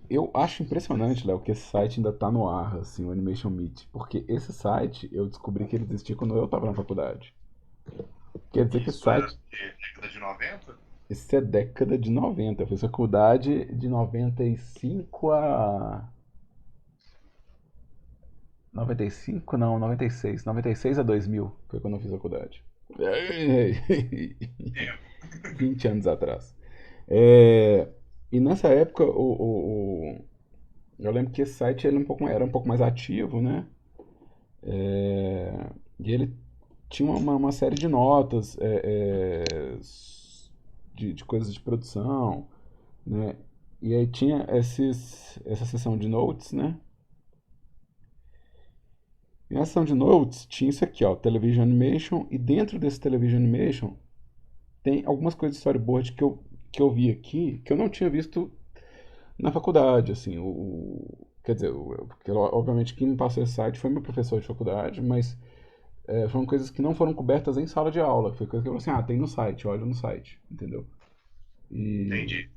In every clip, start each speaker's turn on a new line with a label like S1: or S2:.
S1: Eu acho impressionante, Léo, que esse site ainda tá no ar, assim, o Animation Meet, porque esse site eu descobri que ele existia quando eu estava na faculdade. Quer dizer que esse
S2: Isso era
S1: site,
S2: de década de 90?
S1: esse é década de 90. Eu fiz faculdade de 95 a 95 não, 96. 96 a 2000 foi quando eu fiz faculdade.
S2: Tempo.
S1: 20 anos atrás. É, e nessa época, eu lembro que esse site ele era um pouco mais ativo, né? E ele tinha uma série de notas de coisas de produção, né? E aí tinha essa seção de notes, né? E na seção de notes tinha isso aqui, ó, Television Animation, e dentro desse Television Animation tem algumas coisas de storyboard que eu vi aqui que eu não tinha visto na faculdade, assim, quer dizer, porque obviamente quem me passou esse site foi meu professor de faculdade, mas foram coisas que não foram cobertas em sala de aula, foi coisa que eu falei assim, tem no site, olha no site, entendeu? E
S2: Entendi.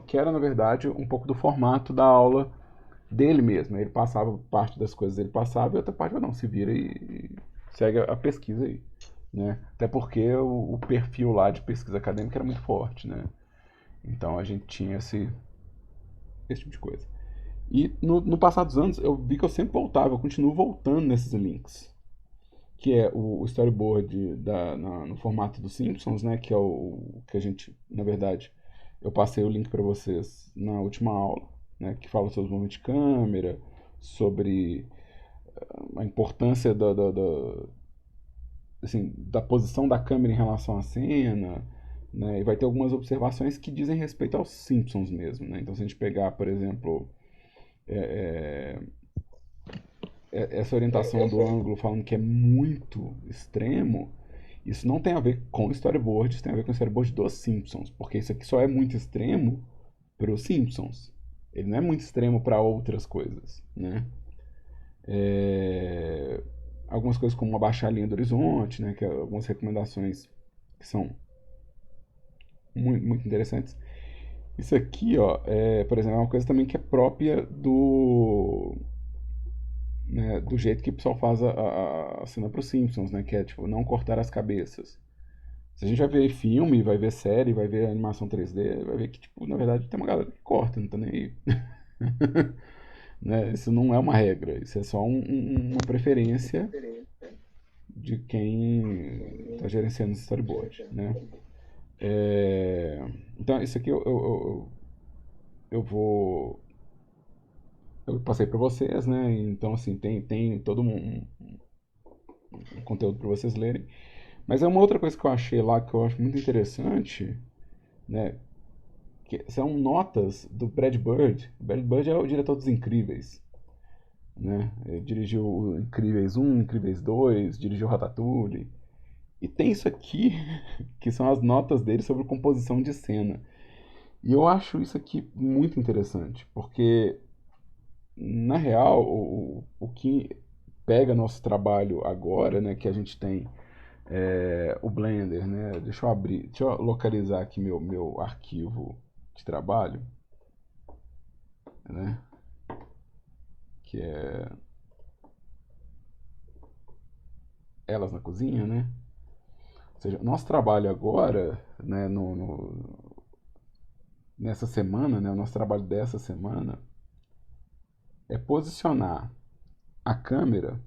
S1: que era na verdade um pouco do formato da aula dele mesmo, ele passava parte das coisas ele passava e outra parte não, se vira e segue a pesquisa aí, né? Até porque o perfil lá de pesquisa acadêmica era muito forte, né? Então a gente tinha esse tipo de coisa. E no passar dos anos eu vi que eu sempre voltava, eu continuo voltando nesses links. Que é o storyboard no formato dos Simpsons, né? Que é o que a gente, na verdade, eu passei o link para vocês na última aula, né? Que fala sobre os movimentos de câmera, sobre a importância assim, da posição da câmera em relação à cena, né? E vai ter algumas observações que dizem respeito aos Simpsons mesmo, né? Então, se a gente pegar, por exemplo, essa orientação do ângulo falando que é muito extremo, isso não tem a ver com storyboard, isso tem a ver com o storyboard dos Simpsons, porque isso aqui só é muito extremo para os Simpsons. Ele não é muito extremo para outras coisas, né? É, algumas coisas como abaixar a linha do horizonte, né? Que é algumas recomendações que são muito, muito interessantes. Isso aqui, ó, por exemplo, é uma coisa também que é própria do jeito que o pessoal faz a cena para os Simpsons, né? Que é tipo não cortar as cabeças. Se a gente vai ver filme, vai ver série, vai ver animação 3D, vai ver que, tipo, na verdade tem uma galera que corta, não tá nem aí. Né? Isso não é uma regra, isso é só uma preferência de quem está gerenciando esse storyboard, né? Então, isso aqui eu vou. Eu passei para vocês, né? Então, assim, tem todo um conteúdo para vocês lerem. Mas é uma outra coisa que eu achei lá que eu acho muito interessante, né? Que são notas do Brad Bird. O Brad Bird é o diretor dos Incríveis, né? Ele dirigiu o Incríveis um, Incríveis 2, dirigiu Ratatouille. E tem isso aqui, que são as notas dele sobre composição de cena. E eu acho isso aqui muito interessante, porque, na real, o que pega nosso trabalho agora, né, que a gente tem o Blender, né? Deixa eu abrir, deixa eu localizar aqui meu arquivo de trabalho, né? Que é Elas na Cozinha, né? Ou seja, nosso trabalho agora, né, nessa semana, né, o nosso trabalho dessa semana é posicionar a câmera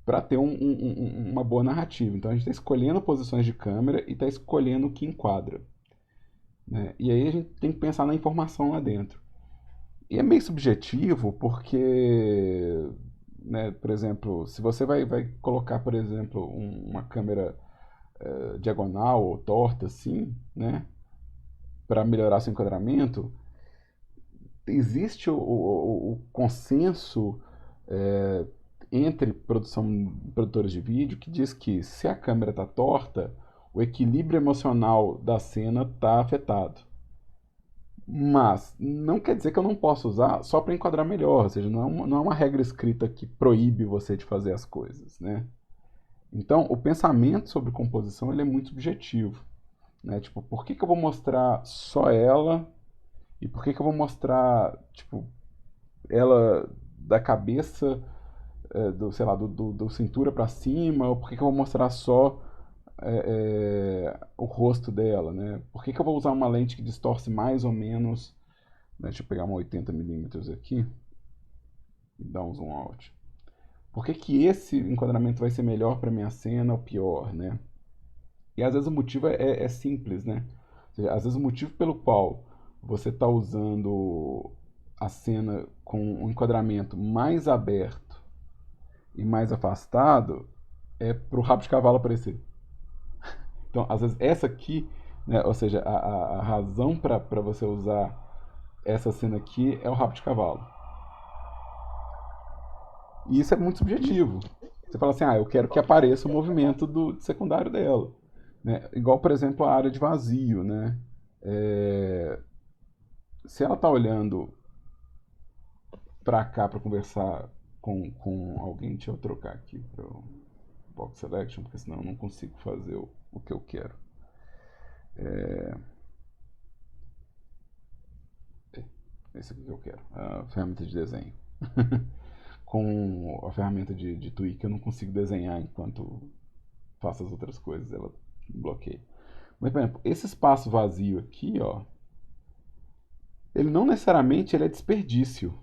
S1: para ter uma boa narrativa. Então a gente está escolhendo posições de câmera e está escolhendo o que enquadra. Né? E aí a gente tem que pensar na informação lá dentro. E é meio subjetivo porque, né, por exemplo, se você vai colocar, por exemplo, uma câmera diagonal ou torta assim, né, para melhorar seu enquadramento, existe o consenso é, entre produtores de vídeo que diz que se a câmera está torta, o equilíbrio emocional da cena está afetado. Mas não quer dizer que eu não possa usar só para enquadrar melhor, ou seja, não é uma regra escrita que proíbe você de fazer as coisas, né? Então, o pensamento sobre composição ele é muito subjetivo. né? Tipo, por que que eu vou mostrar só ela e por que que eu vou mostrar, tipo, ela da cabeça, sei lá, do cintura pra cima, ou por que que eu vou mostrar só o rosto dela, né? Por que que eu vou usar uma lente que distorce mais ou menos, né? Deixa eu pegar uma 80 mm aqui e dar um zoom out. Por que que esse enquadramento vai ser melhor para minha cena ou pior, né? E às vezes o motivo é simples, né? Ou seja, às vezes o motivo pelo qual você está usando a cena com um enquadramento mais aberto e mais afastado é para o rabo de cavalo aparecer. Então, às vezes, essa aqui, né, ou seja, a razão para você usar essa cena aqui é o rabo de cavalo. E isso é muito subjetivo. Você fala assim, eu quero que apareça o movimento do secundário dela. Né? Igual, por exemplo, a área de vazio. Né? É, se ela está olhando para cá para conversar com alguém, deixa eu trocar aqui para o Box Selection, porque senão eu não consigo fazer o que eu quero. Esse aqui que eu quero, a ferramenta de desenho. Com a ferramenta de tweak eu não consigo desenhar enquanto faço as outras coisas, ela bloqueia. Mas, por exemplo, esse espaço vazio aqui, ó, ele não necessariamente ele é desperdício,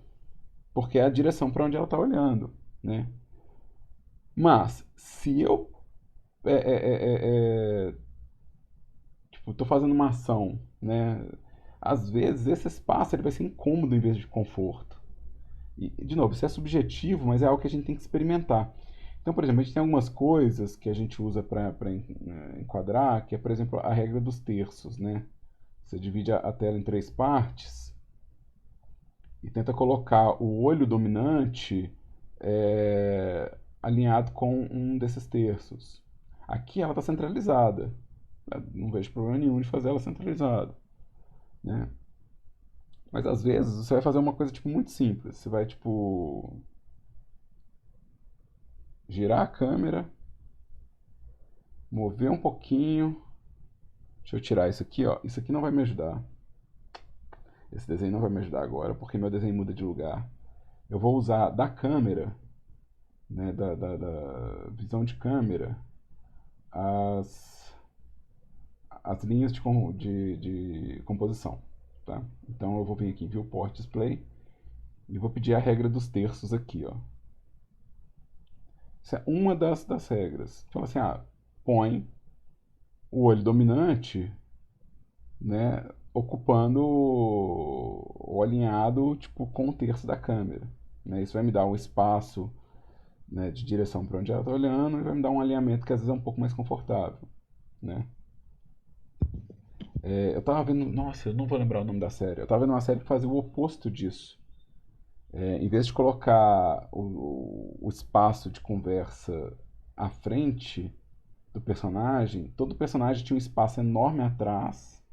S1: porque é a direção para onde ela está olhando, né? Mas, se eu tipo, estou fazendo uma ação, né? Às vezes esse espaço ele vai ser incômodo em vez de conforto. E, de novo, isso é subjetivo, mas é algo que a gente tem que experimentar. Então, por exemplo, a gente tem algumas coisas que a gente usa para enquadrar, que é, por exemplo, a regra dos terços, né? Você divide a tela em três partes e tenta colocar o olho dominante alinhado com um desses terços. Aqui ela está centralizada. Eu não vejo problema nenhum de fazer ela centralizada, né? Mas às vezes você vai fazer uma coisa tipo muito simples. Você vai tipo girar a câmera, mover um pouquinho. Deixa eu tirar isso aqui, ó. Isso aqui não vai me ajudar. Esse desenho não vai me ajudar agora, porque meu desenho muda de lugar. Eu vou usar da câmera, né, da visão de câmera, as, as linhas de composição. Tá? Então eu vou vir aqui em Viewport Display e vou pedir a regra dos terços aqui. Ó. Isso é uma das regras. Fala assim, põe o olho dominante, né, ocupando o alinhado tipo, com um terço da câmera. Né? Isso vai me dar um espaço, né, de direção para onde ela está olhando e vai me dar um alinhamento que às vezes é um pouco mais confortável. Né? Eu tava vendo. Nossa, eu não vou lembrar o nome da série. Eu tava vendo uma série que fazia o oposto disso. Em vez de colocar o espaço de conversa à frente do personagem, todo personagem tinha um espaço enorme atrás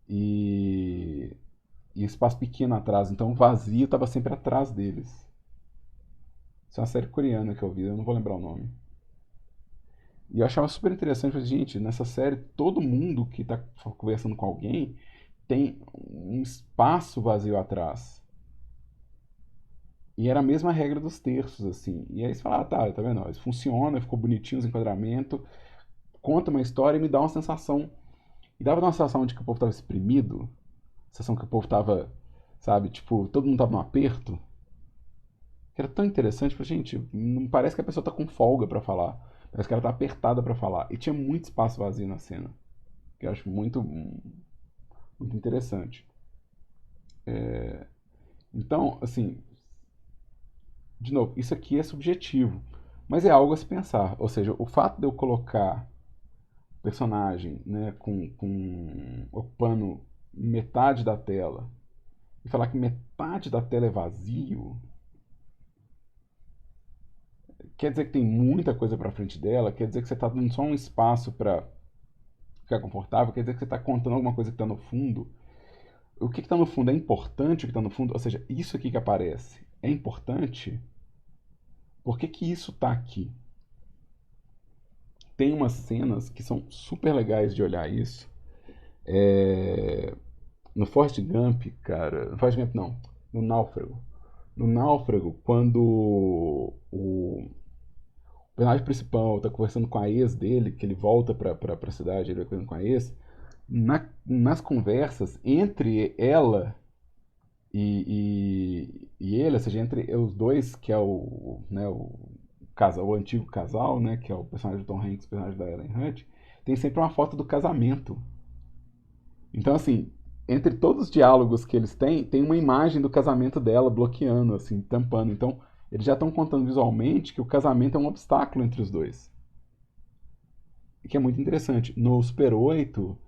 S1: e, e espaço pequeno atrás. Então o vazio estava sempre atrás deles. Isso é uma série coreana que eu vi, eu não vou lembrar o nome. E eu achava super interessante, falei, gente, nessa série todo mundo que está conversando com alguém tem um espaço vazio atrás. E era a mesma regra dos terços, assim. E aí você fala, tá vendo? Isso funciona, ficou bonitinho os enquadramentos, conta uma história e me dá uma sensação. E dava uma sensação de que o povo tava exprimido, sensação que o povo tava, sabe, tipo, todo mundo tava num aperto. Que era tão interessante, porque, gente, não parece que a pessoa tá com folga para falar. Parece que ela tá apertada para falar. E tinha muito espaço vazio na cena. Que eu acho muito interessante. Então, assim, de novo, isso aqui é subjetivo. Mas é algo a se pensar. Ou seja, o fato de eu colocar o personagem, né, ocupando metade da tela e falar que metade da tela é vazio, quer dizer que tem muita coisa para frente dela, quer dizer que você está dando só um espaço para ficar confortável, quer dizer que você está contando alguma coisa que está no fundo. O que está no fundo é importante, o que está no fundo, ou seja, isso aqui que aparece é importante, por que que isso está aqui? tem umas cenas que são super legais de olhar isso. É, no Forrest Gump, cara. No Forrest Gump não. No Náufrago. No Náufrago, quando o personagem principal tá conversando com a ex dele, que ele volta pra cidade, ele vai conversando com a ex, nas conversas entre ela e ele, ou seja, entre os dois, que é o antigo casal, né, que é o personagem do Tom Hanks, o personagem da Ellen Hunt, tem sempre uma foto do casamento. Então, assim, entre todos os diálogos que eles têm, tem uma imagem do casamento dela bloqueando, assim, tampando. Então, eles já estão contando visualmente que o casamento é um obstáculo entre os dois. Que é muito interessante. No Super 8,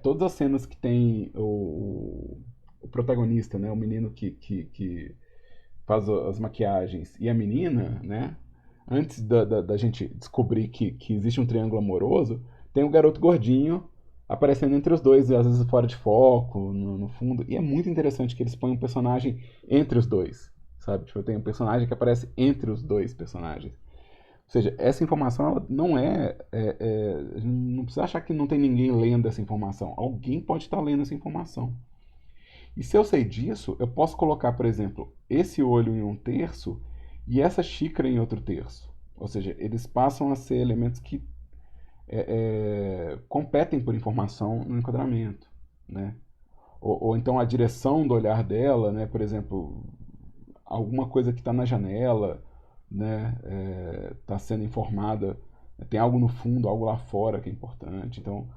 S1: todas as cenas que tem o protagonista, né, o menino que faz as maquiagens, e a menina, né, antes da gente descobrir que existe um triângulo amoroso, tem o garoto gordinho aparecendo entre os dois, às vezes fora de foco, no fundo. E é muito interessante que eles põem um personagem entre os dois, sabe? Tipo, tem um personagem que aparece entre os dois personagens. Ou seja, essa informação ela não não precisa achar que não tem ninguém lendo essa informação. Alguém pode estar lendo essa informação. E se eu sei disso, eu posso colocar, por exemplo, esse olho em um terço e essa xícara em outro terço. Ou seja, eles passam a ser elementos que competem por informação no enquadramento, né? Ou então a direção do olhar dela, né? Por exemplo, alguma coisa que está na janela, né? Está sendo informada, tem algo no fundo, algo lá fora que é importante. Então,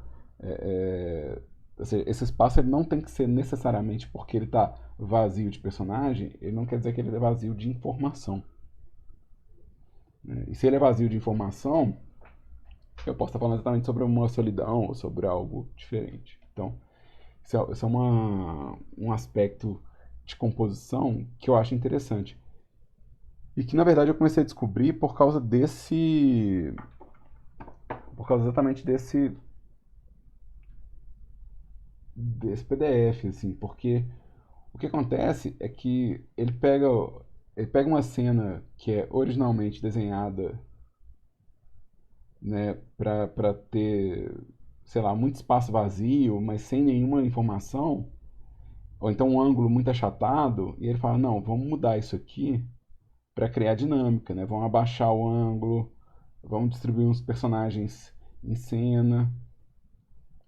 S1: ou seja, esse espaço ele não tem que ser necessariamente porque ele está vazio de personagem, ele não quer dizer que ele é vazio de informação, né? E se ele é vazio de informação, eu posso estar falando exatamente sobre uma solidão ou sobre algo diferente. Então, isso é um aspecto de composição que eu acho interessante. E que, na verdade, eu comecei a descobrir por causa desse... Por causa exatamente desse PDF, assim. Porque o que acontece é que ele pega uma cena que é originalmente desenhada, né, para ter, sei lá, muito espaço vazio, mas sem nenhuma informação, ou então um ângulo muito achatado, e ele fala, não, vamos mudar isso aqui para criar dinâmica, né? Vamos abaixar o ângulo, vamos distribuir uns personagens em cena.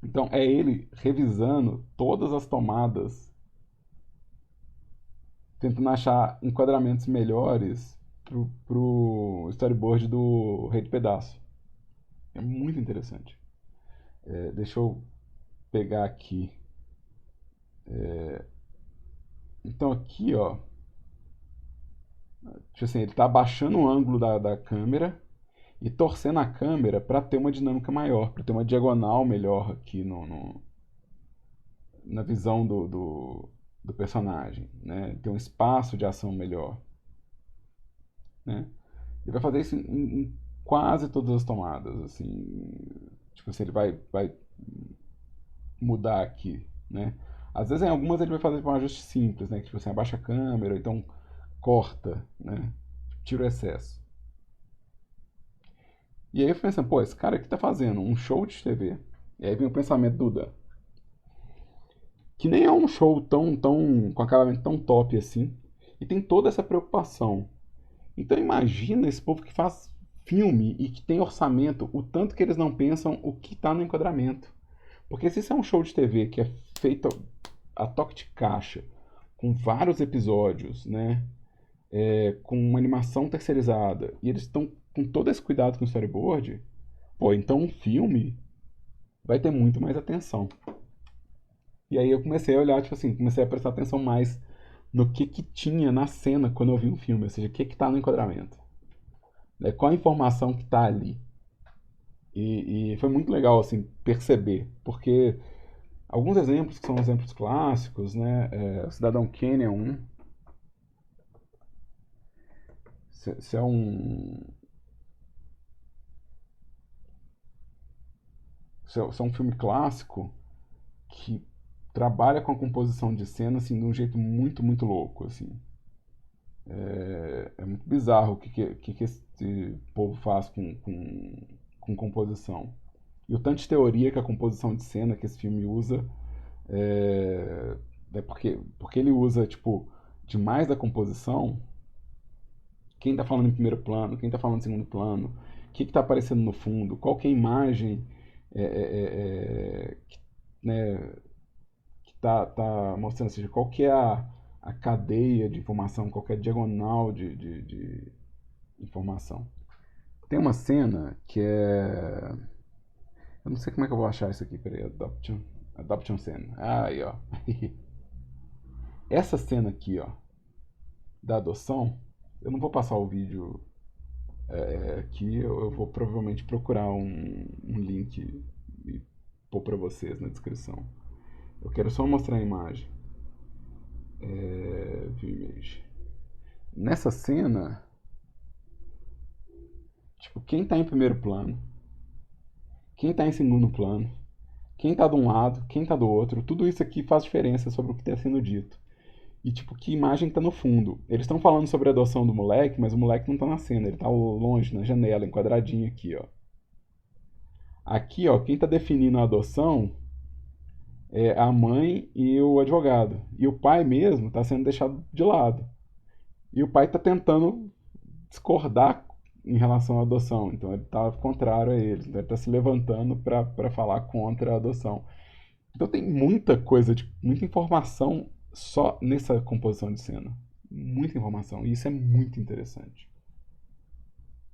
S1: Então é ele revisando todas as tomadas, tentando achar enquadramentos melhores pro storyboard do Rei do Pedaço. É muito interessante. Deixa eu pegar aqui. Então aqui, ó, tipo assim, ele está abaixando o ângulo da câmera e torcendo a câmera para ter uma dinâmica maior, para ter uma diagonal melhor aqui na visão do personagem, né? Ter um espaço de ação melhor, né? Ele vai fazer isso em quase todas as tomadas, assim, tipo assim, ele vai mudar aqui, né? Às vezes em algumas ele vai fazer um ajuste simples, né? Que, tipo assim, abaixa a câmera, então corta, né? Tira o excesso. E aí eu pensando, pô, esse cara aqui tá fazendo um show de TV. E aí vem o pensamento do Dan. Que nem é um show com acabamento tão top assim. E tem toda essa preocupação. Então imagina esse povo que faz filme e que tem orçamento, o tanto que eles não pensam o que tá no enquadramento. Porque se isso é um show de TV que é feito a toque de caixa, com vários episódios, né? Com uma animação terceirizada, e eles estão com todo esse cuidado com o storyboard, pô, então um filme vai ter muito mais atenção. E aí eu comecei a olhar, tipo assim, comecei a prestar atenção mais no que tinha na cena quando eu vi um filme, ou seja, o que tá no enquadramento, né? Qual a informação que tá ali. E foi muito legal, assim, perceber, porque alguns exemplos que são exemplos clássicos, né? O Cidadão Kane é um. Se é se é um filme clássico que trabalha com a composição de cena assim de um jeito muito muito louco assim. É muito bizarro o que esse povo faz com com composição. E o tanto de teoria que a composição de cena que esse filme usa porque ele usa, tipo, demais da composição. Quem tá falando em primeiro plano, quem tá falando em segundo plano, o que tá aparecendo no fundo, qual que é a imagem né, que tá mostrando, ou seja, qual que é a cadeia de informação, qual que é a diagonal de informação. Tem uma cena que é... Eu não sei como é que eu vou achar isso aqui, peraí, Adoption Scene. Ah, aí, ó. Essa cena aqui, ó, da adoção, eu não vou passar o vídeo aqui, eu vou provavelmente procurar um link e pôr pra vocês na descrição. Eu quero só mostrar a imagem. View image. Nessa cena, tipo, quem tá em primeiro plano, quem tá em segundo plano, quem tá de um lado, quem tá do outro, tudo isso aqui faz diferença sobre o que está sendo dito. E, tipo, que imagem tá no fundo. Eles estão falando sobre a adoção do moleque, mas o moleque não tá na cena, ele tá longe, na janela, enquadradinho aqui, ó. Aqui, ó, quem tá definindo a adoção é a mãe e o advogado. E o pai mesmo tá sendo deixado de lado. E o pai tá tentando discordar em relação à adoção. Então ele tá contrário a eles. Então ele tá se levantando para falar contra a adoção. Então tem muita coisa, tipo, muita informação só nessa composição de cena. Muita informação. E isso é muito interessante.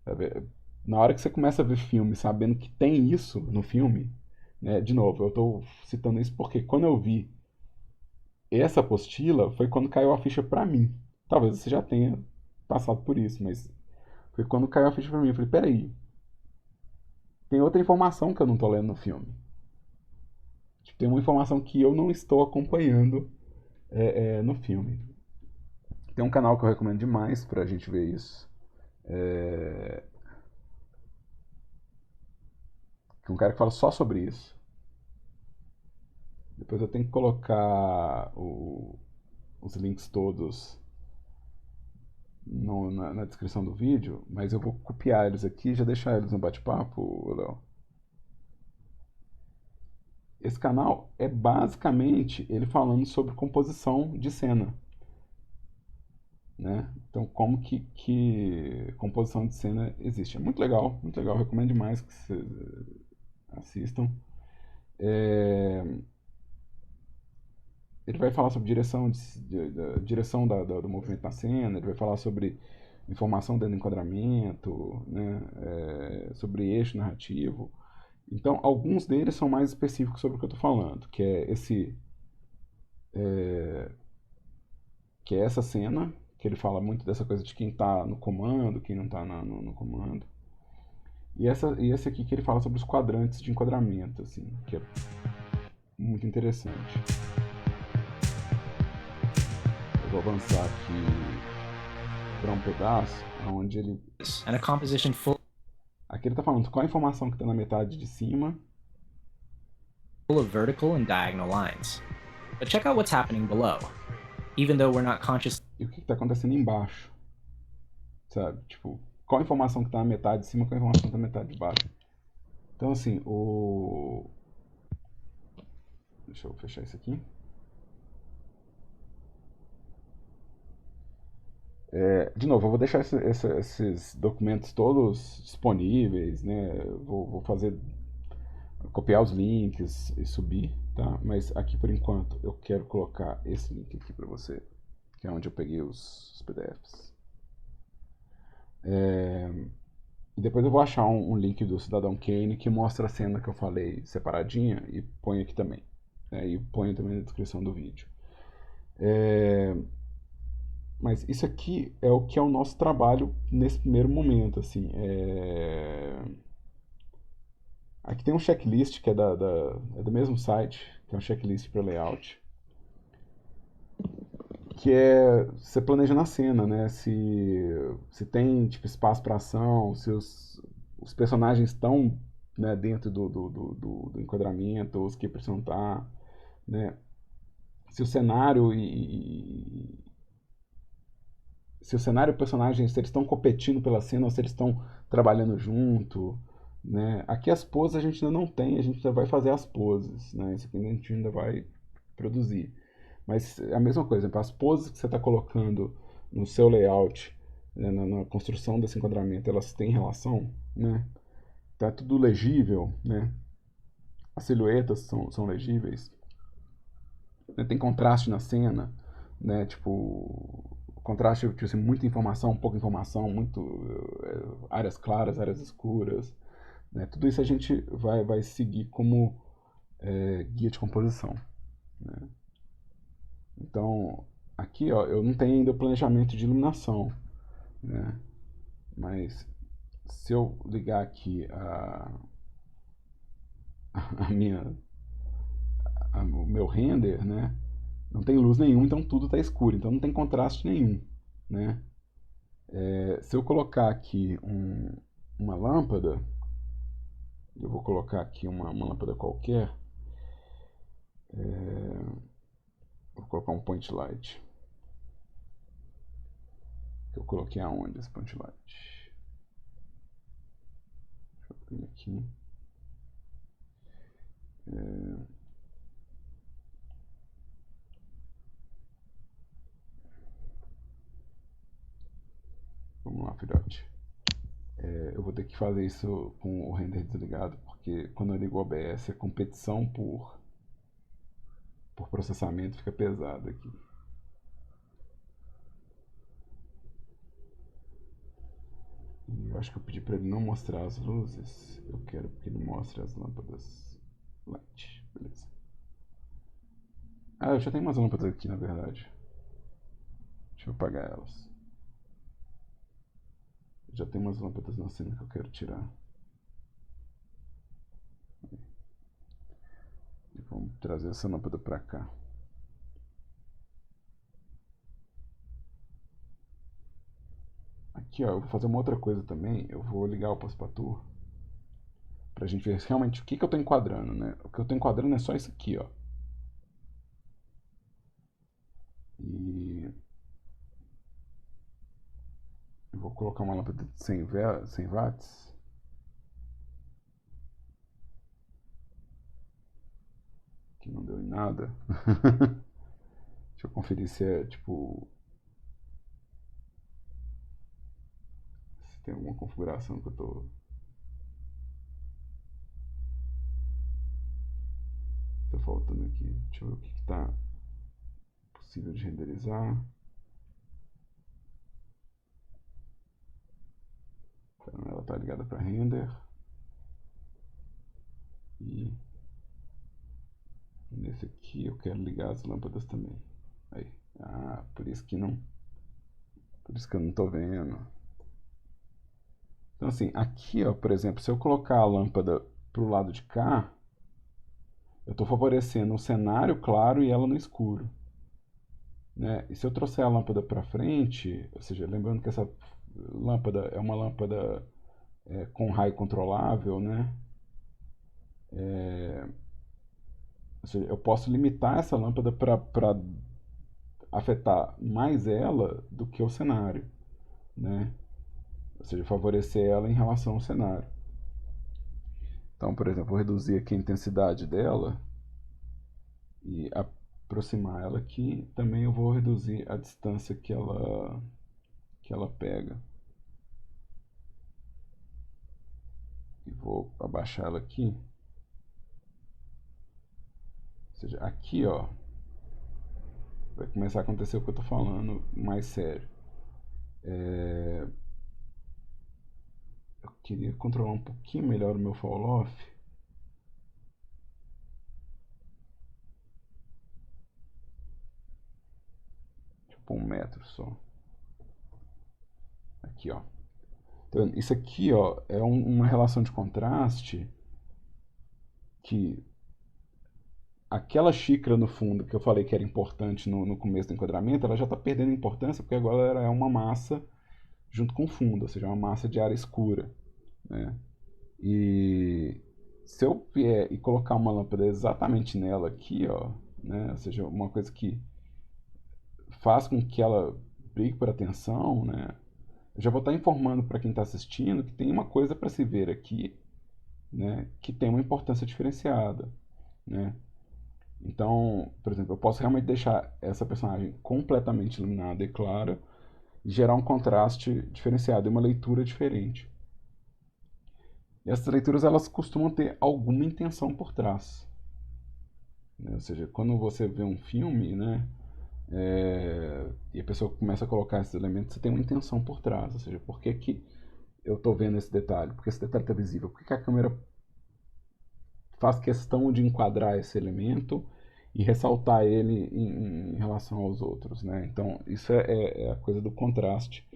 S1: Sabe? Na hora que você começa a ver filme sabendo que tem isso no filme, né? De novo, eu estou citando isso porque quando eu vi essa apostila foi quando caiu a ficha pra mim. Talvez você já tenha passado por isso, mas foi quando caiu a ficha pra mim. Eu falei, peraí, tem outra informação que eu não tô lendo no filme. Tipo, tem uma informação que eu não estou acompanhando no filme. Tem um canal que eu recomendo demais pra gente ver isso. Que é um cara que fala só sobre isso. Depois eu tenho que colocar os links todos na descrição do vídeo, mas eu vou copiar eles aqui e já deixar eles no bate-papo, Léo. Esse canal é basicamente ele falando sobre composição de cena. Né? Então, como que composição de cena existe. É muito legal, recomendo demais que vocês assistam. Ele vai falar sobre direção do movimento na cena, ele vai falar sobre informação dentro do enquadramento, né? Sobre eixo narrativo. Então, alguns deles são mais específicos sobre o que eu estou falando, que é essa cena, que ele fala muito dessa coisa de quem está no comando, quem não está no comando. E esse aqui que ele fala sobre os quadrantes de enquadramento, assim, que é muito interessante. Eu vou avançar aqui para um pedaço onde ele...
S2: And a composition full
S1: Aqui ele está falando qual a informação que está na metade de cima.
S2: of vertical and diagonal lines. But check out what's happening below. Even though we're not conscious
S1: E o que está acontecendo embaixo. Sabe? Tipo, qual a informação que está na metade de cima, qual a informação que está na metade de baixo. Então, assim, Deixa eu fechar isso aqui. De novo, eu vou deixar esses documentos todos disponíveis, né? Vou copiar os links e subir, tá? Mas aqui por enquanto eu quero colocar esse link aqui para você, que é onde eu peguei os PDFs. E depois eu vou achar um link do Cidadão Kane que mostra a cena que eu falei separadinha e ponho aqui também. E ponho também na descrição do vídeo. Mas isso aqui é o que é o nosso trabalho nesse primeiro momento, assim. Aqui tem um checklist que é do mesmo site, que é um checklist para layout, que é você planeja na cena, né? Se tem tipo espaço para ação, se os personagens estão, né, dentro do enquadramento, ou os que precisam estar, né? Se o cenário se o cenário e o personagem, se eles estão competindo pela cena ou se eles estão trabalhando junto, né? Aqui as poses a gente ainda não tem, a gente ainda vai fazer as poses, né? Isso aqui a gente ainda vai produzir. Mas é a mesma coisa, as poses que você está colocando no seu layout, né, na construção desse enquadramento, elas têm relação, né? Tá tudo legível, né? As silhuetas são legíveis, né? Tem contraste na cena, né? Tipo, contraste, tipo assim, muita informação, pouca informação, muito áreas claras, áreas escuras, né? Tudo isso a gente vai seguir como guia de composição, né? Então, aqui, ó, eu não tenho ainda o planejamento de iluminação, né? Mas se eu ligar aqui a minha, o meu render, né? Não tem luz nenhuma, então tudo está escuro, então não tem contraste nenhum, né? Se eu colocar aqui uma lâmpada, eu vou colocar aqui uma lâmpada qualquer, vou colocar um point light. Eu coloquei aonde esse point light? Deixa eu vir aqui. Vamos lá, filhote. Eu vou ter que fazer isso com o render desligado, porque quando eu ligo o OBS, a competição por processamento fica pesada aqui. E eu acho que eu pedi para ele não mostrar as luzes. Eu quero que ele mostre as lâmpadas light. Beleza. Ah, eu já tenho umas lâmpadas aqui, na verdade. Deixa eu apagar elas. Já tem umas lâmpadas na cena que eu quero tirar. E vamos trazer essa lâmpada para cá. Aqui, ó, eu vou fazer uma outra coisa também. Eu vou ligar o Passepartout pra gente ver realmente o que eu tô enquadrando, né? O que eu tô enquadrando é só isso aqui, ó. E eu vou colocar uma lâmpada de 100 watts. Que não deu em nada. Deixa eu conferir se é, tipo... se tem alguma configuração que eu tô... tá faltando aqui. Deixa eu ver o que tá possível de renderizar. Ela tá ligada para render. E nesse aqui eu quero ligar as lâmpadas também. Aí. Ah, por isso que não. Por isso que eu não tô vendo. Então assim, aqui ó, por exemplo, se eu colocar a lâmpada pro lado de cá, eu estou favorecendo o cenário claro e ela no escuro, né? E se eu trouxer a lâmpada para frente, ou seja, lembrando que essa lâmpada é uma lâmpada com raio controlável, né? Ou seja, eu posso limitar essa lâmpada para afetar mais ela do que o cenário, né? Ou seja, favorecer ela em relação ao cenário. Então, por exemplo, vou reduzir aqui a intensidade dela e aproximar ela aqui. Também eu vou reduzir a distância que ela pega. E vou abaixar ela aqui. Ou seja, aqui ó, vai começar a acontecer o que eu estou falando mais sério. Eu queria controlar um pouquinho melhor o meu fall off. Tipo 1 metro só. Aqui ó. Então, isso aqui ó, é uma relação de contraste que aquela xícara no fundo que eu falei que era importante no começo do enquadramento, ela já está perdendo importância porque agora ela é uma massa junto com o fundo, ou seja, uma massa de área escura, né? E se eu vier e colocar uma lâmpada exatamente nela aqui, ó, né? Ou seja, uma coisa que faz com que ela brigue por atenção, né? Eu já vou estar informando para quem está assistindo que tem uma coisa para se ver aqui né, que tem uma importância diferenciada, né? Então, por exemplo, eu posso realmente deixar essa personagem completamente iluminada e clara e gerar um contraste diferenciado e uma leitura diferente. E essas leituras elas costumam ter alguma intenção por trás, né? Ou seja, quando você vê um filme, né, e a pessoa começa a colocar esses elementos, você tem uma intenção por trás. Ou seja, por que, que eu estou vendo esse detalhe? Por que esse detalhe está visível? Por que, que a câmera faz questão de enquadrar esse elemento e ressaltar ele em relação aos outros, né? Então, isso é a coisa do contraste.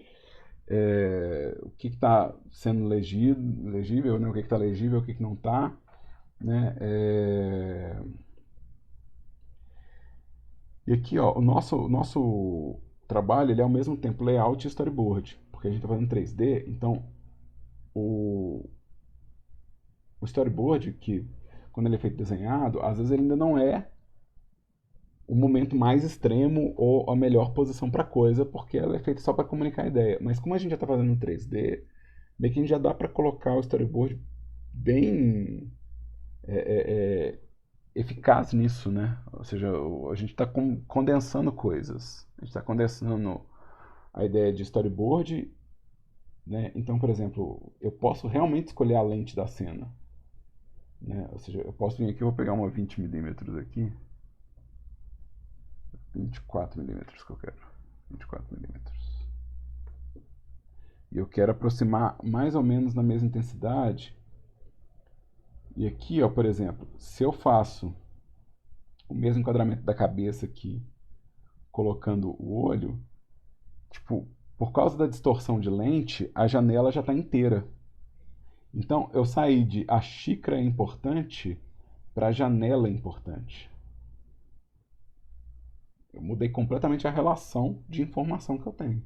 S1: O que está sendo legível, né? O que está legível, o que não está, né? E aqui, ó, o nosso trabalho ele é ao mesmo tempo layout e storyboard, porque a gente está fazendo 3D, então o, o storyboard, que quando ele é feito desenhado, às vezes ele ainda não é o momento mais extremo ou a melhor posição para coisa, porque ela é feita só para comunicar a ideia. Mas como a gente já está fazendo 3D, meio que a gente já dá para colocar o storyboard bem eficaz nisso, né? Ou seja, a gente está condensando coisas. A gente está condensando a ideia de storyboard, né? Então, por exemplo, eu posso realmente escolher a lente da cena, né? Ou seja, eu posso vir aqui, eu vou pegar uma 20 mm aqui, 24 mm que eu quero, 24 mm. E eu quero aproximar mais ou menos na mesma intensidade. E aqui, ó, por exemplo, se eu faço o mesmo enquadramento da cabeça aqui, colocando o olho, tipo, por causa da distorção de lente, a janela já está inteira. Então, eu saí de a xícara é importante para a janela é importante. Eu mudei completamente a relação de informação que eu tenho.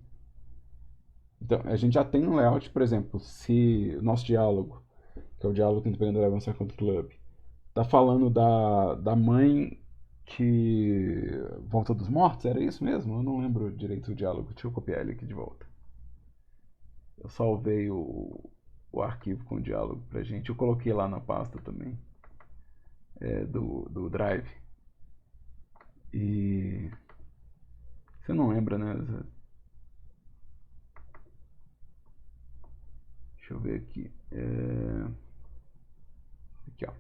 S1: Então, a gente já tem um layout, por exemplo, se o nosso diálogo, que é o diálogo que a gente pegando Eleven Second Club, tá falando da mãe que volta dos mortos, era isso mesmo? Eu não lembro direito o diálogo, deixa eu copiar ele aqui de volta. Eu salvei o arquivo com o diálogo pra gente, eu coloquei lá na pasta também, do Drive. E você não lembra, né? Deixa eu ver aqui. Aqui, ó.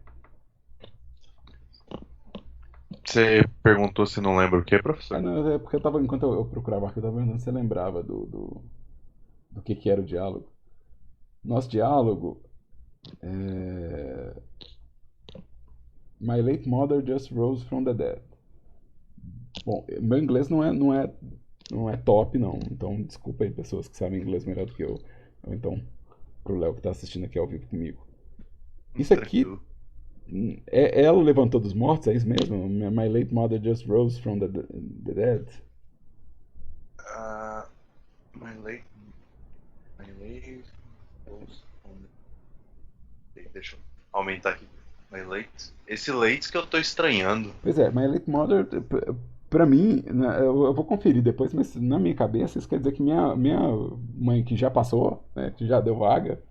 S3: Você perguntou se não lembra o que, professor?
S1: Não, é porque enquanto eu procurava aqui, eu tava perguntando se você lembrava do que era o diálogo. Nosso diálogo é My late mother just rose from the dead. Bom, meu inglês não é top, não. Então, desculpa aí, pessoas que sabem inglês melhor do que eu. Ou então, pro Léo que tá assistindo aqui ao vivo comigo. Isso aqui,
S3: Tranquilo.
S1: ela levantou dos mortos, é isso mesmo? My late mother just rose from the dead.
S3: Ah, my late. My late. Deixa eu aumentar aqui. My late. Esse late que eu tô estranhando.
S1: Pois é, My late mother, pra mim, né, eu vou conferir depois, mas na minha cabeça isso quer dizer que minha mãe que já passou, né, que já deu vaga,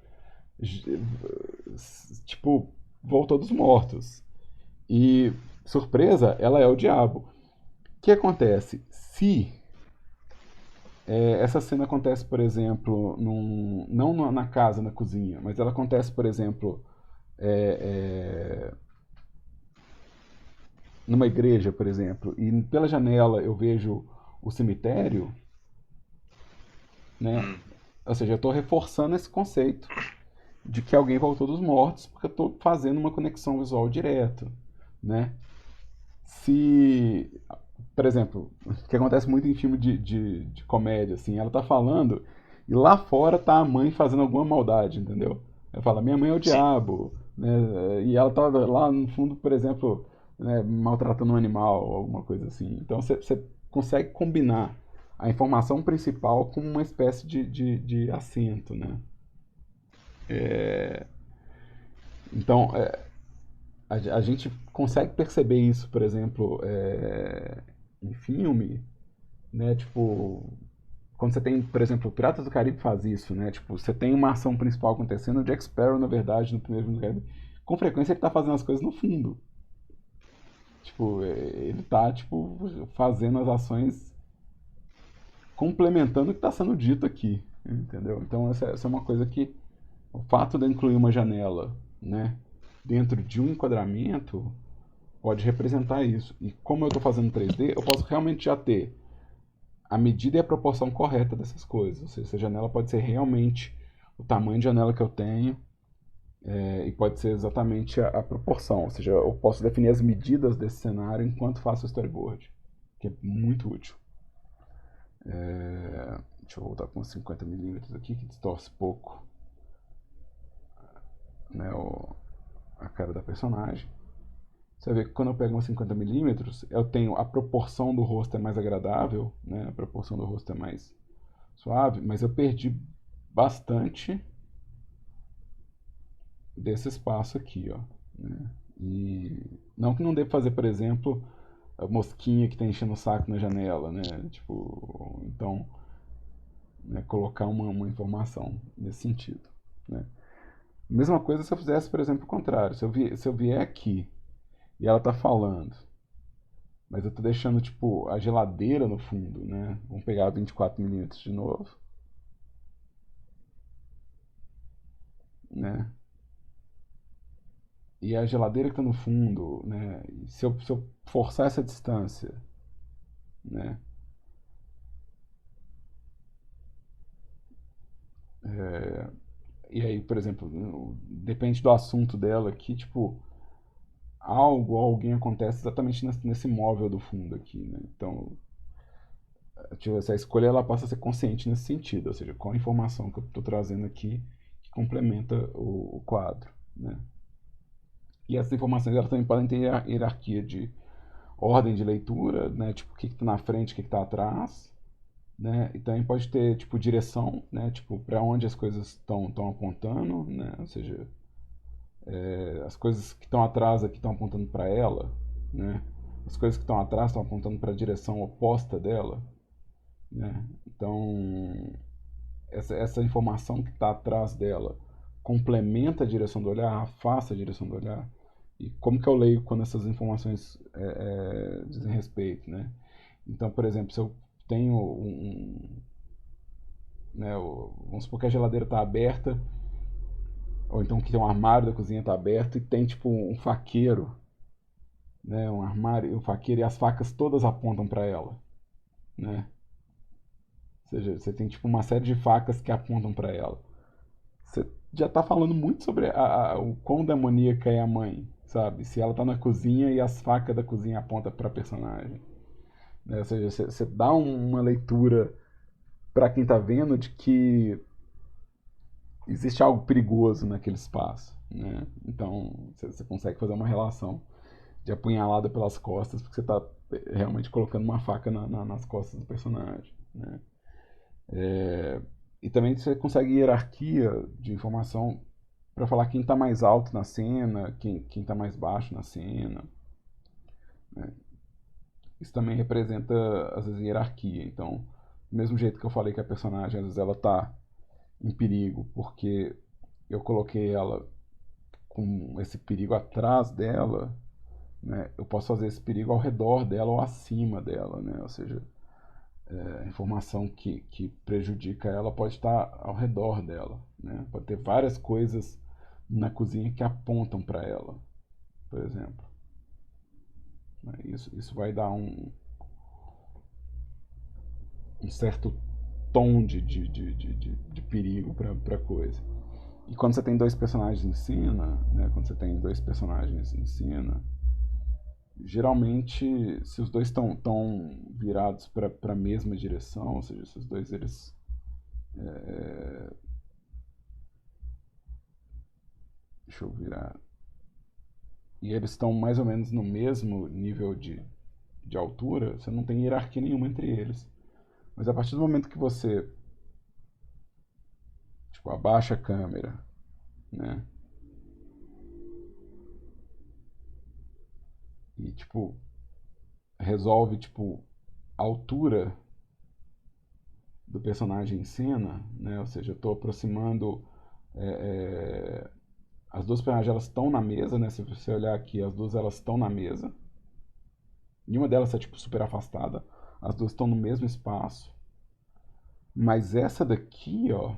S1: j- tipo, voltou dos mortos. E, surpresa, ela é o diabo. O que acontece? Se essa cena acontece, por exemplo, não na casa, na cozinha, mas ela acontece, por exemplo, é, é, numa igreja, por exemplo, e pela janela eu vejo o cemitério, né?
S3: Hum,
S1: Ou seja, eu estou reforçando esse conceito de que alguém voltou dos mortos, porque eu estou fazendo uma conexão visual direto, né? Se, por exemplo, o que acontece muito em filme de comédia, assim, ela tá falando e lá fora tá a mãe fazendo alguma maldade, entendeu? Ela fala, minha mãe é o
S3: sim.
S1: diabo, né? E ela tá lá no fundo, por exemplo, né, maltratando um animal, alguma coisa assim. Então você consegue combinar a informação principal com uma espécie de acento, né? Então, a gente consegue perceber isso, por exemplo, em filme, né? Tipo, quando você tem, por exemplo, o Piratas do Caribe faz isso, né? Tipo, você tem uma ação principal acontecendo, o Jack Sparrow, na verdade, no primeiro filme do Caribe, com frequência ele tá fazendo as coisas no fundo. Tipo, ele tá, tipo, fazendo as ações complementando o que está sendo dito aqui, entendeu? Então essa é uma coisa que o fato de eu incluir uma janela, né, dentro de um enquadramento pode representar isso. E como eu estou fazendo 3D, eu posso realmente já ter a medida e a proporção correta dessas coisas. Ou seja, essa janela pode ser realmente o tamanho de janela que eu tenho, e pode ser exatamente a proporção. Ou seja, eu posso definir as medidas desse cenário enquanto faço o storyboard, que é muito útil. Deixa eu voltar com 50 mm aqui, que distorce pouco, né, a cara da personagem. Você vê que quando eu pego uns 50 mm, eu tenho a proporção do rosto é mais agradável, né, a proporção do rosto é mais suave, mas eu perdi bastante desse espaço aqui, ó, né? E não que não dê pra fazer, por exemplo, a mosquinha que tá enchendo o saco na janela, né? Tipo, então, né, colocar uma informação nesse sentido, né? Mesma coisa se eu fizesse, por exemplo, o contrário. Se eu vier aqui e ela tá falando, mas eu tô deixando, tipo, a geladeira no fundo, né? Vamos pegar 24 mm de novo, né? E a geladeira que tá no fundo, né? Se eu forçar essa distância, né? E aí, por exemplo, depende do assunto dela aqui, tipo, algo, alguém acontece exatamente nesse móvel do fundo aqui, né? Então, tipo, essa escolha ela passa a ser consciente nesse sentido, ou seja, qual a informação que eu estou trazendo aqui que complementa o quadro, né? E essas informações elas também podem ter hierarquia de ordem de leitura, né? Tipo, o que está na frente, o que está atrás, né? E também pode ter tipo direção, né? Tipo, para onde as coisas estão apontando, né? Ou seja, as coisas que estão atrás aqui estão apontando para ela, né? As coisas que estão atrás estão apontando para a direção oposta dela, né? Então, essa informação que está atrás dela complementa a direção do olhar, afasta a direção do olhar. E como que eu leio quando essas informações dizem respeito, né? Então, por exemplo, se eu tenho né, vamos supor que a geladeira está aberta, ou então que tem um armário da cozinha está aberto e tem tipo um faqueiro, né, um armário, um faqueiro e as facas todas apontam para ela, né? Ou seja, você tem tipo uma série de facas que apontam para ela. Você já tá falando muito sobre o quão demoníaca é a mãe, sabe? Se ela tá na cozinha e as facas da cozinha apontam pra personagem. Né? Ou seja, você dá uma leitura para quem tá vendo de que existe algo perigoso naquele espaço, né? Então você consegue fazer uma relação de apunhalada pelas costas, porque você tá realmente colocando uma faca nas costas do personagem, né? E também você consegue hierarquia de informação para falar quem está mais alto na cena, quem está mais baixo na cena, né? Isso também representa, às vezes, hierarquia. Então, do mesmo jeito que eu falei que a personagem, às vezes, ela está em perigo porque eu coloquei ela com esse perigo atrás dela, né? Eu posso fazer esse perigo ao redor dela ou acima dela, né? Ou seja, a informação que prejudica ela pode estar ao redor dela, né? Pode ter várias coisas na cozinha que apontam para ela, por exemplo. Isso vai dar um certo tom de perigo para a coisa. E quando você tem dois personagens em cena, né, quando você tem dois personagens em cena, geralmente, se os dois estão tão virados para a mesma direção, ou seja, se os dois eles deixa eu virar, e eles estão mais ou menos no mesmo nível de altura, você não tem hierarquia nenhuma entre eles. Mas a partir do momento que você tipo, abaixa a câmera, né? E tipo, resolve tipo a altura do personagem em cena, né? Ou seja, eu estou aproximando é, as duas personagens elas estão na mesa, né? Se você olhar aqui, as duas elas estão na mesa. Nenhuma delas está tipo super afastada. As duas estão no mesmo espaço. Mas essa daqui, ó,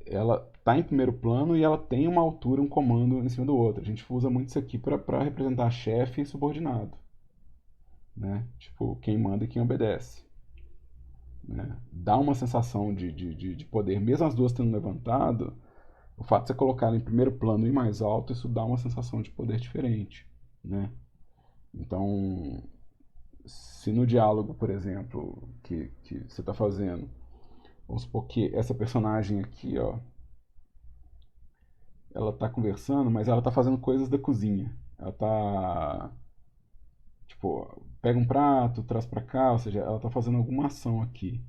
S1: ela tá em primeiro plano e ela tem uma altura, um comando em cima do outro. A gente usa muito isso aqui para representar chefe e subordinado, né? Tipo, quem manda e quem obedece. Né? Dá uma sensação de poder, mesmo as duas tendo levantado, o fato de você colocar ela em primeiro plano e mais alto, isso dá uma sensação de poder diferente, né? Então, se no diálogo, por exemplo, que você está fazendo, vamos supor que essa personagem aqui, ó, ela tá conversando, mas ela tá fazendo coisas da cozinha. Ela tá, tipo, pega um prato, traz pra cá, ou seja, ela tá fazendo alguma ação aqui.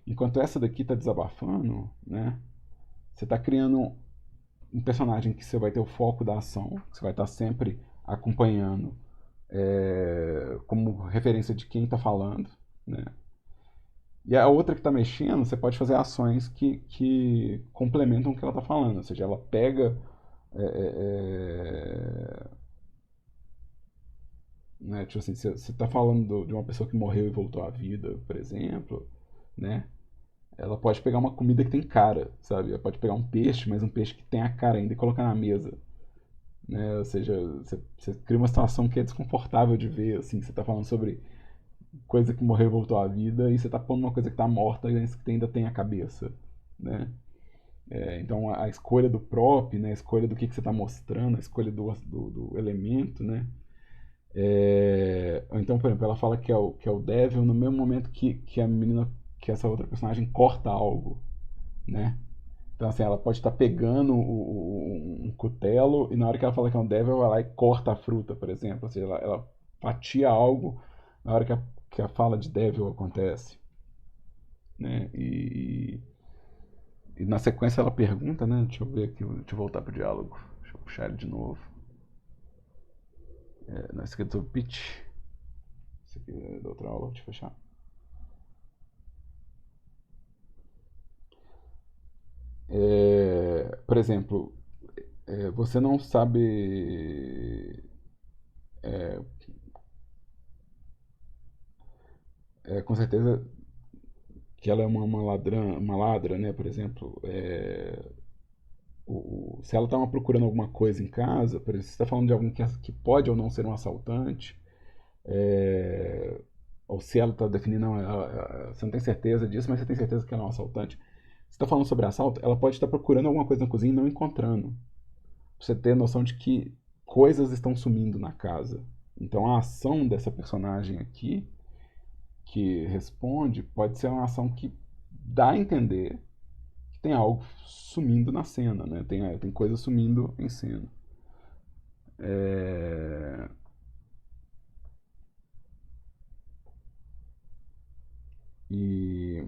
S1: Enquanto essa daqui tá desabafando, né? Você tá criando um personagem que você vai ter o foco da ação, que você vai estar sempre acompanhando como referência de quem está falando, né? E a outra que está mexendo, você pode fazer ações que complementam o que ela está falando, ou seja, ela pega é, é, né, tipo assim, você está falando de uma pessoa que morreu e voltou à vida, por exemplo, né? Ela pode pegar uma comida que tem cara, sabe? Ela pode pegar um peixe, mas um peixe que tem a cara ainda e colocar na mesa, né? Ou seja, você cria uma situação que é desconfortável de ver, assim, você tá falando sobre coisa que morreu e voltou à vida e você tá pondo uma coisa que tá morta mas que ainda tem a cabeça, né? Então a escolha do prop, né? A escolha do que você tá mostrando, a escolha do elemento, né? Então, por exemplo, ela fala que é o Devil no mesmo momento que a menina, que essa outra personagem corta algo, né? Então, assim, ela pode estar pegando um cutelo e na hora que ela fala que é um devil, ela vai lá e corta a fruta, por exemplo. Ou seja, ela fatia algo na hora que a fala de devil acontece. Né? E na sequência ela pergunta, né? Deixa eu ver aqui, deixa eu voltar pro diálogo. Deixa eu puxar ele de novo. Na escrita sobre pitch. Isso aqui é da outra aula, deixa eu fechar. Por exemplo, você não sabe com certeza que ela é uma ladra, né? Por exemplo, se ela está procurando alguma coisa em casa, por exemplo, se você está falando de alguém que pode ou não ser um assaltante, ou se ela está definindo, não, você não tem certeza disso, mas você tem certeza que ela é um assaltante. Se está falando sobre assalto, ela pode estar procurando alguma coisa na cozinha e não encontrando. Pra você ter a noção de que coisas estão sumindo na casa. Então a ação dessa personagem aqui, que responde, pode ser uma ação que dá a entender que tem algo sumindo na cena, né? Tem coisa sumindo em cena. É... E,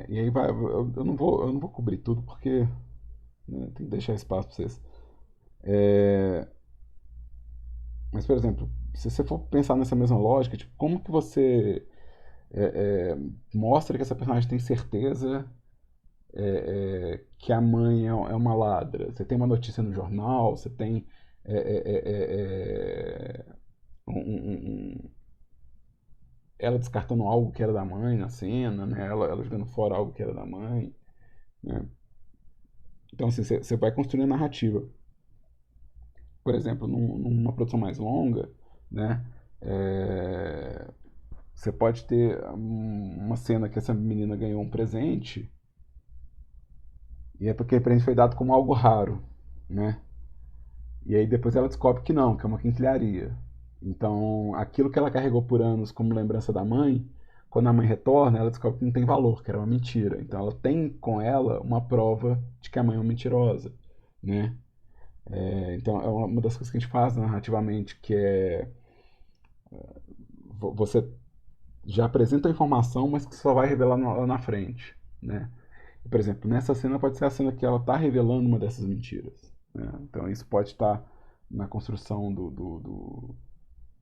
S1: e aí vai, eu não vou cobrir tudo porque né, tem que deixar espaço para vocês. Mas, por exemplo, se você for pensar nessa mesma lógica, tipo, como que você mostra que essa personagem tem certeza que a mãe é uma ladra? Você tem uma notícia no jornal, você tem é, é, é, é, ela descartando algo que era da mãe na cena, né? Ela jogando fora algo que era da mãe, né? Então, assim, você vai construir a narrativa. Por exemplo, numa produção mais longa, né? É, você pode ter uma cena que essa menina ganhou um presente e é porque o presente foi dado como algo raro, né? E aí depois ela descobre que não, que é uma quinquilharia. Então, aquilo que ela carregou por anos como lembrança da mãe, quando a mãe retorna, ela descobre que não tem valor, que era uma mentira. Então, ela tem com ela uma prova de que a mãe é uma mentirosa, né? Então, é uma das coisas que a gente faz narrativamente, que é você já apresenta a informação, mas que só vai revelar lá na frente, né? Por exemplo, nessa cena pode ser a cena que ela está revelando uma dessas mentiras, né? Então, isso pode estar na construção do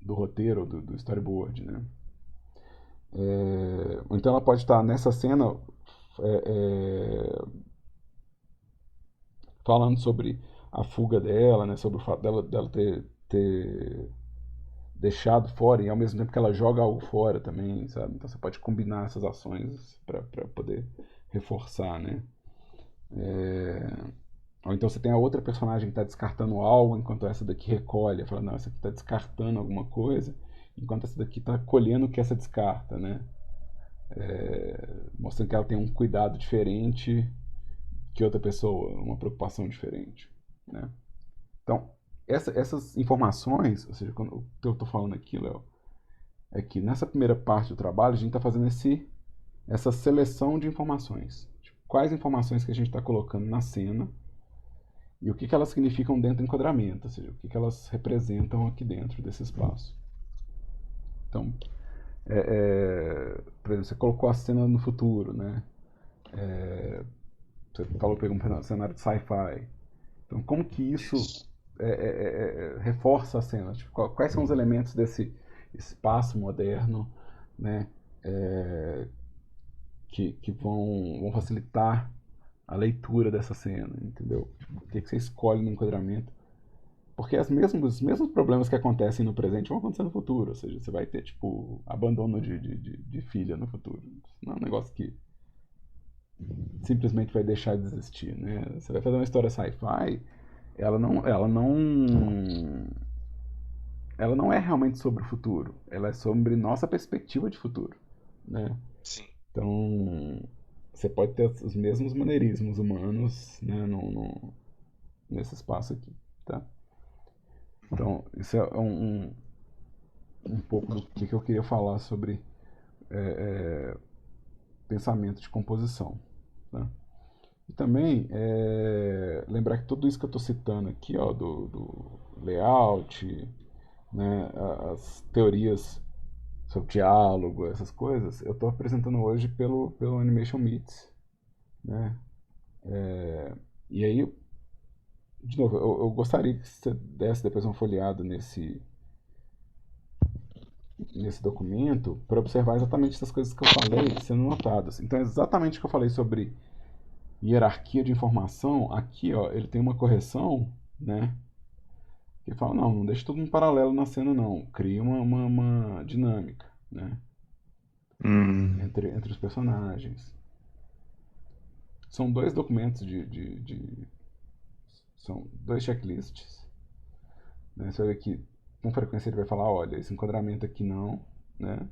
S1: roteiro, do storyboard, né? Então ela pode estar nessa cena é, é, falando sobre a fuga dela, né, sobre o fato dela ter deixado fora e ao mesmo tempo que ela joga algo fora também, sabe? Então você pode combinar essas ações para poder reforçar, né? É, ou então você tem a outra personagem que está descartando algo, enquanto essa daqui recolhe. Fala, não, essa aqui está descartando alguma coisa, enquanto essa daqui está colhendo o que essa descarta, né? Mostrando que ela tem um cuidado diferente que outra pessoa, uma preocupação diferente, né? Então, essas informações, ou seja, quando o que eu estou falando aqui, Léo, é que nessa primeira parte do trabalho a gente está fazendo essa seleção de informações. Tipo, quais informações que a gente está colocando na cena e o que elas significam dentro do enquadramento, ou seja, o que elas representam aqui dentro desse espaço. Então, por exemplo, você colocou a cena no futuro, né? Você falou, pegou um cenário de sci-fi. Então, como que isso reforça a cena? Tipo, quais são os elementos desse espaço moderno, né? Que vão facilitar a leitura dessa cena, entendeu? Tipo, o que você escolhe no enquadramento. Porque os mesmos problemas que acontecem no presente vão acontecer no futuro. Ou seja, você vai ter, tipo, abandono de filha no futuro. Isso não é um negócio que simplesmente vai deixar de existir, né? Você vai fazer uma história sci-fi, ela não é realmente sobre o futuro. Ela é sobre nossa perspectiva de futuro, né?
S3: Sim.
S1: Então, você pode ter os mesmos maneirismos humanos, né, nesse espaço aqui, tá? Então, isso é um pouco do que eu queria falar sobre pensamento de composição, tá? E também lembrar que tudo isso que eu estou citando aqui, ó, do layout, né, as teorias sobre diálogo, essas coisas, eu estou apresentando hoje pelo Animation Meets, né? E aí, de novo, eu gostaria que você desse depois uma folheada nesse documento para observar exatamente essas coisas que eu falei sendo notadas. Então, exatamente o que eu falei sobre hierarquia de informação, aqui ó, ele tem uma correção, né? Que fala, não deixa tudo em paralelo na cena, não. Cria uma dinâmica, né? Entre os personagens. São dois documentos são dois checklists, né? Você vai ver que com frequência ele vai falar, olha, esse enquadramento aqui não, né?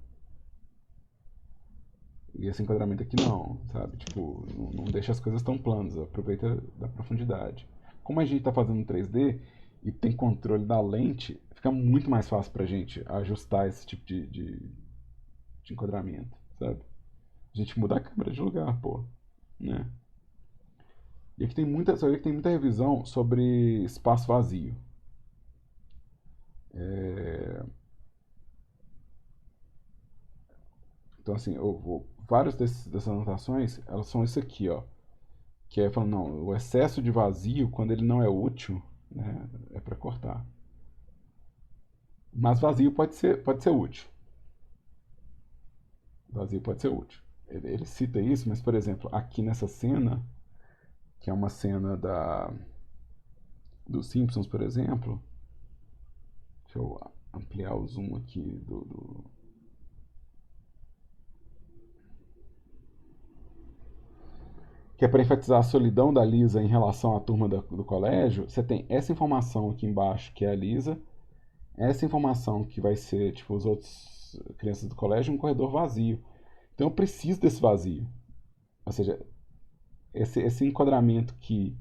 S1: E esse enquadramento aqui não, sabe? Tipo, não deixa as coisas tão planas, aproveita da profundidade. Como a gente está fazendo 3D e tem controle da lente, fica muito mais fácil pra gente ajustar esse tipo de enquadramento, sabe? A gente muda a câmera de lugar, pô, né? E aqui você vê que tem muita revisão sobre espaço vazio. Então, assim, várias dessas anotações, elas são isso aqui, ó. Que é falando, não, o excesso de vazio, quando ele não é útil, né, é para cortar. Mas vazio pode ser útil. Vazio pode ser útil. Ele cita isso, mas, por exemplo, aqui nessa cena, que é uma cena dos Simpsons, por exemplo, deixa eu ampliar o zoom aqui que é para enfatizar a solidão da Lisa em relação à turma do colégio, você tem essa informação aqui embaixo, que é a Lisa, essa informação que vai ser, tipo, os outros crianças do colégio, um corredor vazio. Então eu preciso desse vazio. Ou seja, esse enquadramento que,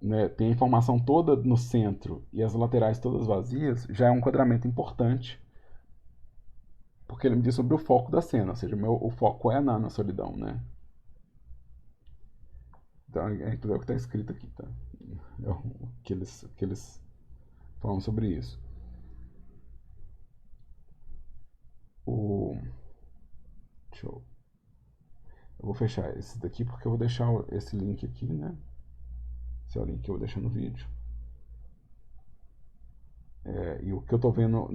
S1: né, tem a informação toda no centro e as laterais todas vazias, já é um enquadramento importante, porque ele me diz sobre o foco da cena, ou seja, o foco é na solidão, né? Então é tudo o que está escrito aqui, tá? É o que eles falam sobre isso. O, deixa eu vou fechar esse daqui porque eu vou deixar esse link aqui, né? Esse é o link que eu vou deixar no vídeo. E o que eu tô vendo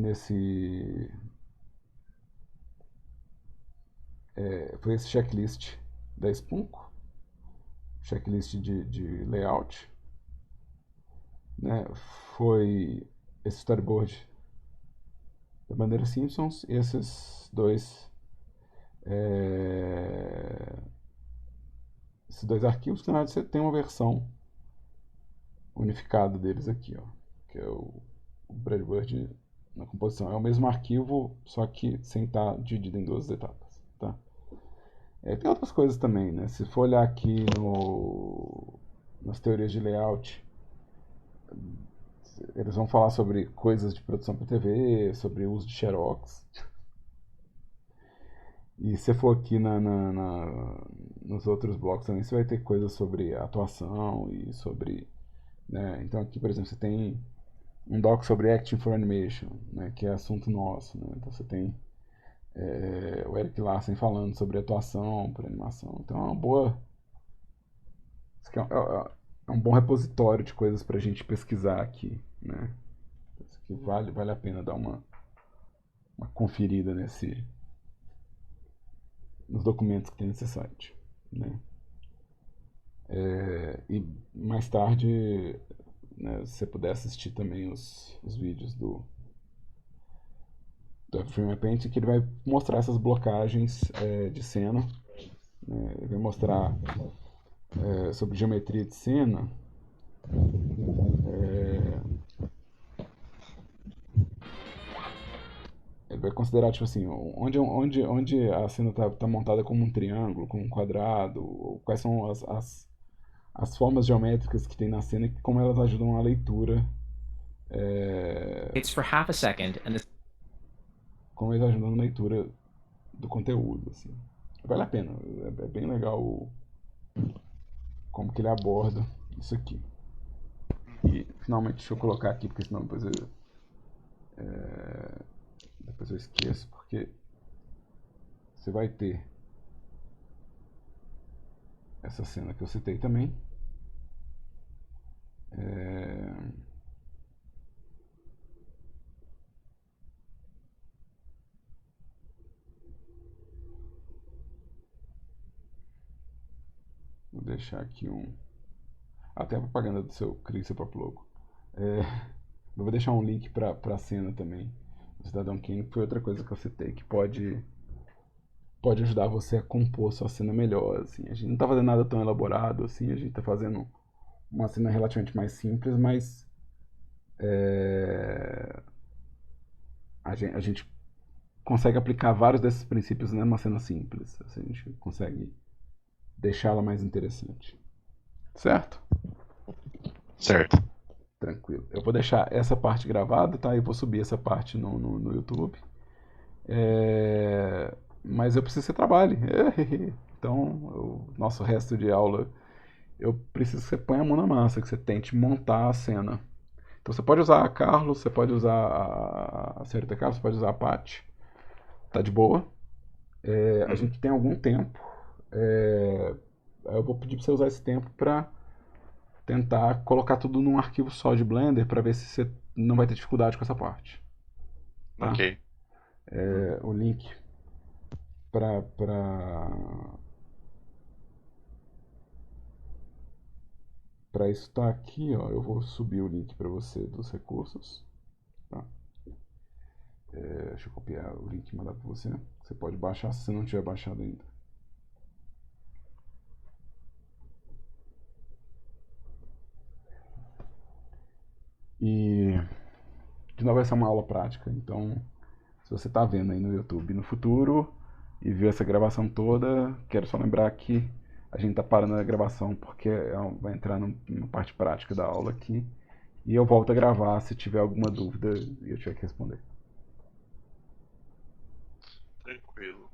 S1: foi esse checklist, da Spunko, checklist de layout, né? Foi esse storyboard da bandeira Simpsons, esses dois arquivos, que na verdade você tem uma versão unificada deles aqui, ó, que é o breadboard na composição. É o mesmo arquivo, só que sem estar dividido em duas etapas, tá? Tem outras coisas também, né? Se for olhar aqui nas teorias de layout, eles vão falar sobre coisas de produção para TV, sobre o uso de Xerox. E se for aqui nos outros blocos também, você vai ter coisas sobre atuação e sobre... né? Então aqui, por exemplo, você tem um doc sobre Acting for Animation, né? Que é assunto nosso, né? Então você tem o Eric Larsen falando sobre atuação para animação. Então é uma boa... Isso aqui é um bom repositório de coisas para a gente pesquisar aqui, né? Isso aqui vale a pena dar uma conferida nos documentos que tem nesse site, né? E mais tarde, né, se você puder assistir também os vídeos do Frame Paint, que ele vai mostrar essas blocagens de cena, né? Ele vai mostrar sobre geometria de cena, ele vai considerar, tipo assim, onde a cena tá montada como um triângulo, como um quadrado, ou quais são as formas geométricas que tem na cena e como elas ajudam a leitura.
S2: It's for half a second, and the
S1: Como eles ajudam na leitura do conteúdo, assim. Vale a pena, é bem legal como que ele aborda isso aqui. E finalmente deixa eu colocar aqui, porque senão depois eu esqueço, porque você vai ter essa cena que eu citei também. Vou deixar aqui até a propaganda do seu crie seu próprio logo. Eu vou deixar um link para a cena também do Cidadão Kane, que foi outra coisa que eu citei, que pode ajudar você a compor sua cena melhor, assim. A gente não está fazendo nada tão elaborado, assim, a gente está fazendo uma cena relativamente mais simples, mas a gente consegue aplicar vários desses princípios numa cena simples. Assim, a gente consegue deixá-la mais interessante. Certo?
S3: Certo.
S1: Tranquilo. Eu vou deixar essa parte gravada, tá? Eu vou subir essa parte no YouTube. Mas eu preciso que você trabalhe. Então, o nosso resto de aula, eu preciso que você ponha a mão na massa, que você tente montar a cena. Então você pode usar a Carlos, você pode usar a senhorita Carlos, você pode usar a Paty. Tá de boa. A gente tem algum tempo. Eu vou pedir pra você usar esse tempo pra tentar colocar tudo num arquivo só de Blender pra ver se você não vai ter dificuldade com essa parte. Tá?
S3: Ok.
S1: O link para isso tá aqui, ó. Eu vou subir o link para você dos recursos, tá? Deixa eu copiar o link e mandar para você. Você pode baixar se você não tiver baixado ainda. E de novo, essa é uma aula prática, então se você está vendo aí no YouTube no futuro e viu essa gravação toda, quero só lembrar que a gente está parando a gravação porque vai entrar numa parte prática da aula aqui. E eu volto a gravar se tiver alguma dúvida e eu tiver que responder.
S3: Tranquilo.